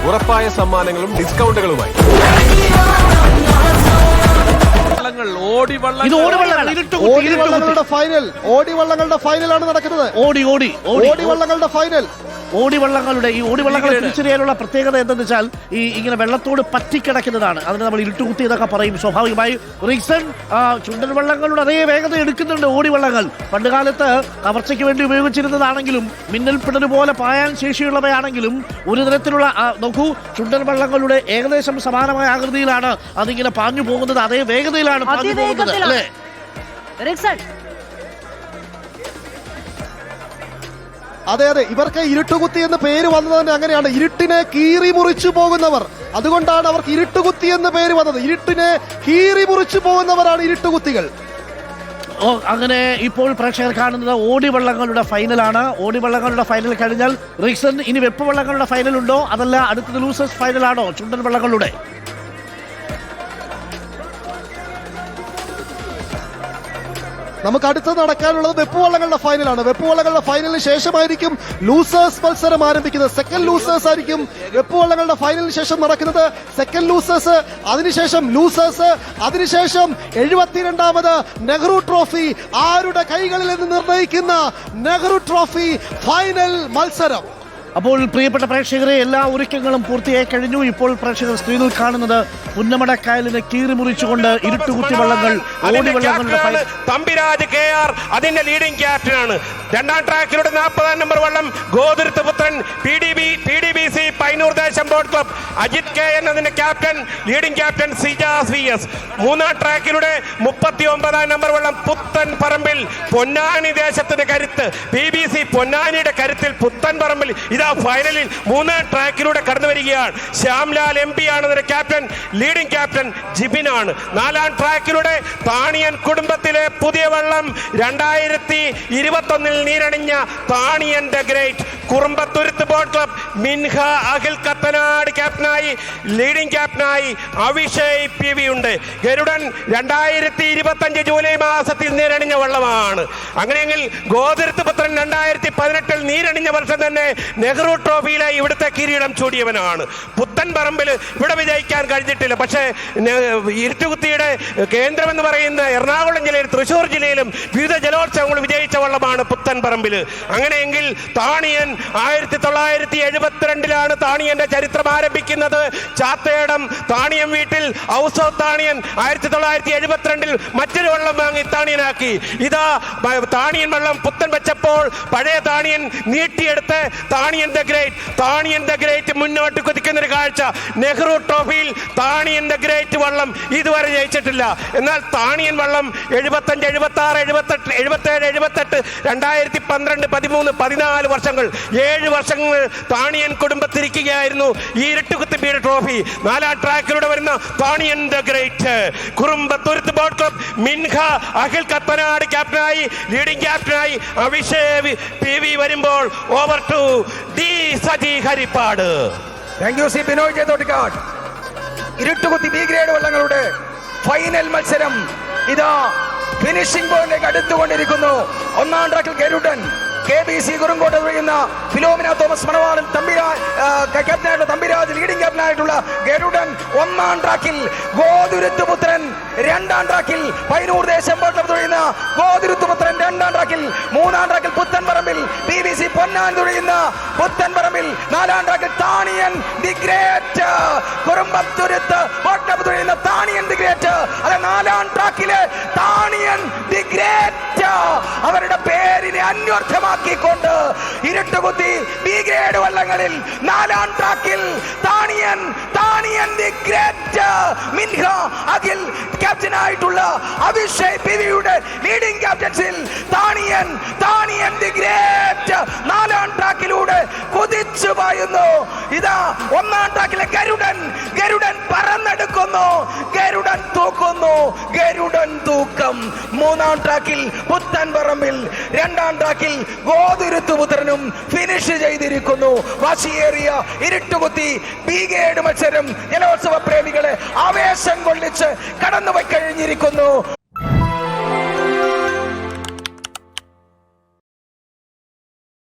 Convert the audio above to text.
ഉറപ്പായ സമ്മാനങ്ങളും ഡിസ്കൗണ്ടുകളുമായി ഓടിവള്ളങ്ങളുടെ ഫൈനലാണ് നടക്കുന്നത്. ഓടിവള്ളങ്ങളുടെ തിരിച്ചറിയാനുള്ള പ്രത്യേകത എന്തെന്ന് വെച്ചാൽ ഈ ഇങ്ങനെ വെള്ളത്തോട് പറ്റിക്കിടക്കുന്നതാണ്. അതിന് നമ്മൾ ഇരുട്ടുകുത്തി എന്നൊക്കെ പറയും. സ്വാഭാവികമായി റീസൺ ചുണ്ടൻ വള്ളങ്ങളുടെ അതേ വേഗത എടുക്കുന്നുണ്ട് ഓടിവള്ളങ്ങൾ. പണ്ടുകാലത്ത് കവർച്ചയ്ക്ക് വേണ്ടി ഉപയോഗിച്ചിരുന്നതാണെങ്കിലും മിന്നൽ പിണര് പോലെ പായാൻ ശേഷിയുള്ളവയാണെങ്കിലും ഒരു തരത്തിലുള്ള നോക്കൂ, ചുണ്ടൻ വള്ളങ്ങളുടെ ഏകദേശം സമാനമായ ആകൃതിയിലാണ് അതിങ്ങനെ പാഞ്ഞു പോകുന്നത്. അതേ വേഗതയിലാണ് പാഞ്ഞു പോകുന്നത് അല്ലേ? അതെ, ഇവർക്ക് ഇരുട്ടുകുത്തി എന്ന് പേര് വന്നത് തന്നെ അങ്ങനെയാണ്. ഇരുട്ടിനെ കീറി മുറിച്ചു പോകുന്നവർ, അതുകൊണ്ടാണ് അവർക്ക് ഇരുട്ടുകുത്തി എന്ന് പേര് വന്നത്. ഇരുട്ടിനെ കീറി മുറിച്ചു പോകുന്നവരാണ് ഇരുട്ടുകുത്തികൾ. അങ്ങനെ ഇപ്പോൾ പ്രേക്ഷകർ കാണുന്നത് ഓടിവള്ളങ്ങളുടെ ഫൈനലാണ്. ഓടിവള്ളങ്ങളുടെ ഫൈനൽ കഴിഞ്ഞാൽ റീസൺ ഇനി വെപ്പ് വള്ളങ്ങളുടെ ഫൈനൽ ഉണ്ടോ, അതല്ല അടുത്തത് ലൂസേഴ്സ് ഫൈനലാണോ ചുണ്ടൻ വള്ളങ്ങളുടെ? നമുക്ക് അടുത്ത് നടക്കാനുള്ളത് വെപ്പുവള്ളങ്ങളുടെ ഫൈനലാണ്. വെപ്പുവള്ളങ്ങളുടെ ഫൈനലിന് ശേഷമായിരിക്കും ലൂസേഴ്സ് മത്സരം ആരംഭിക്കുന്നത്. സെക്കൻഡ് ലൂസേഴ്സ് ആയിരിക്കും വെപ്പുവള്ളങ്ങളുടെ ഫൈനലിന് ശേഷം നടക്കുന്നത്. സെക്കൻഡ് ലൂസേഴ്സ്, അതിനുശേഷം ലൂസേഴ്സ്, അതിനുശേഷം 72ാമത് നെഹ്റു ട്രോഫി ആരുടെ കൈകളിൽ നിന്ന് നിർണയിക്കുന്ന നെഹ്റു ട്രോഫി ഫൈനൽ മത്സരം. അപ്പോൾ പ്രിയപ്പെട്ട പ്രേക്ഷകരെ, എല്ലാ ഒരുക്കങ്ങളും പൂർത്തിയായി കഴിഞ്ഞു. ഇപ്പോൾ പ്രേക്ഷകർ സ്ക്രീനിൽ കാണുന്നത് പുന്നമടക്കായലിനെ കീറി മുറിച്ചുകൊണ്ട് ഇരുട്ടുകുത്തി വള്ളങ്ങൾ ഓടിവള്ളങ്ങളുടെ തമ്പിരാജ് KR അതിന്റെ ലീഡിംഗ് ക്യാപ്റ്റനാണ്. രണ്ടാം ട്രാക്കിലൂടെ 40ാം നമ്പർ വള്ളം ഗോതുരുത്ത് പുത്രൻ PDBC പൈനൂർ ദേശം ബോട്ട് ക്ലബ് അജിത് KN അതിന്റെ captain, leading captain Sijas VS. മൂന്നാം ട്രാക്കിലൂടെ 39ാം നമ്പർ വള്ളം പുത്തൻ പറമ്പിൽ പൊന്നാനി ദേശത്തിന്റെ കരുത്ത് BBC പൊന്നാനിയുടെ കരുത്തിൽ പുത്തൻ പറമ്പിൽ ഇതാ ഫൈനലിൽ മൂന്നാം ട്രാക്കിലൂടെ കടന്നു വരികയാണ്. ശ്യാംലാൽ MP ആണ് അതിന്റെ ക്യാപ്റ്റൻ, ലീഡിംഗ് ക്യാപ്റ്റൻ ജിബിനാണ്. നാലാം ട്രാക്കിലൂടെ താണിയൻ കുടുംബത്തിലെ പുതിയ വള്ളം 2021 നീരണിഞ്ഞ Thaniyan the great Kurumbathuruthu boat club Minha Akhil Kathanad ക്യാപ്റ്റനായി, ലീഡിംഗ് ക്യാപ്റ്റനായി അഭിഷേക് PV ഉണ്ട്. ഗരുഡൻ 2025 ജൂലൈ മാസത്തിൽ നീരണിഞ്ഞ വള്ളമാണ്. അങ്ങനെയെങ്കിൽ ഗോതുരുത്ത് പുത്രൻ 2018 നീരണിഞ്ഞ വർഷം തന്നെ നെഹ്റു ട്രോഫിയിലെ ഇവിടുത്തെ കിരീടം ചൂടിയവനാണ്. പുത്തൻ പറമ്പിൽ ഇവിടെ വിജയിക്കാൻ കഴിഞ്ഞിട്ടില്ല. പക്ഷേ ഇരുട്ടുകുത്തിയുടെ കേന്ദ്രമെന്ന് പറയുന്ന എറണാകുളം ജില്ലയിൽ, തൃശ്ശൂർ ജില്ലയിലും വിവിധ ജലോത്സവങ്ങൾ വിജയിച്ച വള്ളമാണ് പുത്തൻ പറമ്പിൽ. അങ്ങനെയെങ്കിൽ താണിയൻ 1972 താണിയന്റെ ചരിത്രം ആരംഭിക്കുന്നത്. ചാത്തയടം താണിയൻ വീട്ടിൽ ഹൗസ് ഓഫ് താണിയൻ 1972 മറ്റൊരു വള്ളം വാങ്ങി താണിയനാക്കി. ഇതാ താണിയൻ വള്ളം പുത്തൻ വെച്ചപ്പോൾ പഴയ താണിയൻ നീട്ടിയെടുത്ത് താണിയൻ ദ ഗ്രേറ്റ് മുന്നോട്ട് കുതിക്കുന്ന ഒരു കാഴ്ച. നെഹ്റു ട്രോഫിയിൽ താണിയൻ ദ ഗ്രേറ്റ് വള്ളം ഇതുവരെ ജയിച്ചിട്ടില്ല. എന്നാൽ താണിയൻ വള്ളം 75, 76, 77, 78, 2012, 13, 14 വർഷങ്ങൾ, 7 വർഷങ്ങൾ താണിയൻ കുടുംബത്തിരിക്കുകയായിരുന്നു ഈ ഇരുട്ടുകുത്തി ബീഡ് ട്രോഫി. നാലാം ട്രാക്കിലൂടെ വരുന്ന Thaniyan the great Kurumbathuruthu boat club Minha Akhil Kathanad ക്യാപ്റ്റനായി, ലീഡിംഗ് ക്യാപ്റ്റനായി അഭിഷേക് PV വരുമ്പോൾ over to D Saji Haripad. Thank you C Binoy Jayathottikkad. Iruttukuthi B grade വള്ളങ്ങളുടെ ഫൈനൽ മത്സരം ഇതാ ഫിനിഷിംഗ് പോയിന്റിലേക്ക് അടുത്തുകൊണ്ടിരിക്കുന്നു. ഒന്നാം ട്രാക്കിൽ ഗരുഡൻ KBC കുറുങ്കോട്ട ഒഴിയുന്ന ഫിലോമിന തോമസ് മണവാളൻ ക്യാപ്റ്റനായിട്ടുള്ള തമ്പിരാജ്, ലീഡിംഗ് ക്യാപ്റ്റനായിട്ടുള്ള ഗരുഡൻ ഒന്നാം ട്രാക്കിൽ, ഗോതുരുത്ത് പുത്രൻ രണ്ടാം ട്രാക്കിൽ, പൈനൂർ ദേശം ഒഴിയുന്ന ഗോതുരുത്ത് പുത്രൻ രണ്ടാം ട്രാക്കിൽ, മൂന്നാം ട്രാക്കിൽ പുത്തൻ പറമ്പിൽ BBC പൊന്നാൻ തുഴയുന്ന പുത്തൻ പറമ്പിൽ, നാലാം ട്രാക്കിൽ താണിയൻ ദി ഗ്രേറ്റ് കുറുമ്പത്തുരുത്ത് തുഴയുന്ന താണിയൻ ദി ഗ്രേറ്റ്. അതെ, നാലാം ട്രാക്കിലെ താണിയൻ ദി ഗ്രേറ്റ് അവരുടെ പേരിനെ അന്വർത്ഥമാക്കിക്കൊണ്ട് ഇരുട്ടുകുത്തി B ഗ്രേഡ് വള്ളങ്ങളിൽ നാലാം ട്രാക്കിൽ താണിയൻ ദി ഗ്രേറ്റ് മിൻഹ അഖിൽ ക്യാപ്റ്റനായിട്ടുള്ള അഭിഷേക് PVയുടെ ലീഡിംഗ് ക്യാപ്റ്റൻസിൽ താണിയൻ ദി ഗ്രേറ്റ് നാലാം ട്രാക്കിലൂടെ കുതിച്ചു പായുന്നു. ഇതാ ഒന്നാം ട്രാക്കിലെ ഗരുഡൻ പറന്നെടുക്കുന്നു, ഗരുഡൻ തൂക്കം. മൂന്നാം ട്രാക്കിൽ പുത്തൻ പറമ്പിൽ, രണ്ടാം ട്രാക്കിൽ ഗോതുരുത്ത് പുത്രനും ഫിനിഷ് ചെയ്തിരിക്കുന്നു. വാശിയേറിയ ഇരുട്ടുകുത്തി B ഗ്രേഡ് മത്സരം ജലോത്സവ പ്രേമികളെ ആവേശം കൊള്ളിച്ച് കടന്നുപോയി കഴിഞ്ഞിരിക്കുന്നു.